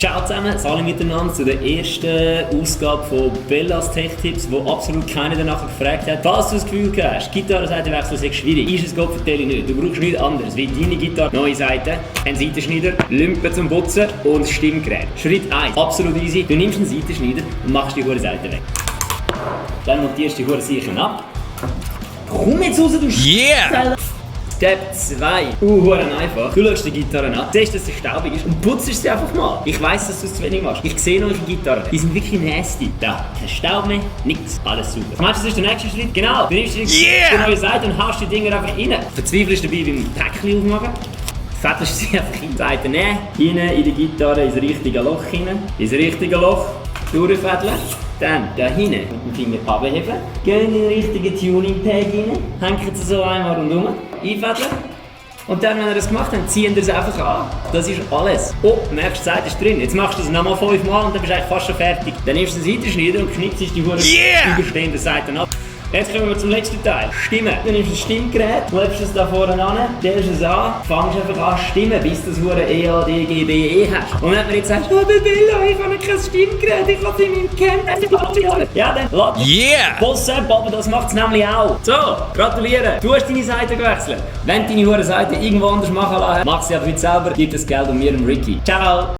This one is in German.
Ciao zusammen, alle miteinander zu der ersten Ausgabe von Bellas Tech Tipps, wo absolut keiner danach gefragt hat. Falls du das Gefühl hast, Gitarrenseitenwechsel ist schwierig, ist es Gott vertelle nicht. Du brauchst nichts anderes wie deine Gitarre, neue Seiten, einen Seitenschneider, Lümpen zum Putzen und ein Stimmgerät. Schritt 1, absolut easy. Du nimmst einen Seitenschneider und machst die hohe Seite weg. Dann montierst du die hohe Seichen ab. Komm jetzt raus, du Yeah! Step 2. Einfach. Du schaust die Gitarre an, siehst, dass sie staubig ist und putzt sie einfach mal. Ich weiss, dass du es zu wenig machst. Ich sehe eure Gitarren. Die sind wirklich nasty. Da, kein Staub mehr, nichts, alles super. Was meinst du, das ist der nächste Schritt? Genau. Du nimmst die neue Seite und haust die Dinger einfach rein. Verzweifelst dabei beim Päckchen aufmachen. Fettelst sie einfach in die Seite nehmen. Hinein in die Gitarre ins richtige Loch hinein. Ins richtige Loch. Durchfädeln. Dann da hinten mit dem Finger abheben. Gehen in den richtigen Tuning-Tag rein. Hängen sie so einmal rundherum. Einfädeln. Und dann, wenn ihr das gemacht habt, ziehen ihr es einfach an. Das ist alles. Oh, merkst du, die Seite ist drin. Jetzt machst du das nochmal 5 Mal und dann bist du eigentlich fast schon fertig. Dann nimmst du den Seitenschneider und knippst die überstehenden Seiten ab. Jetzt kommen wir zum letzten Teil. Stimmen. Du nimmst ein Stimmgerät, klebst es da vorne an, stellst es an, fängst einfach an zu stimmen, bis du das hure E-A-D-G-B-E hast. Und wenn man jetzt sagt, oh Bella, ich habe kein Stimmgerät, ich habe es in meinem Camp. Ja, dann lass WhatsApp, aber das macht es nämlich auch. So, gratuliere. Du hast deine Seite gewechselt. Wenn du deine hure Seite irgendwo anders machen lassen, mach sie aber heute selber, gib das Geld um mir und Ricky. Ciao.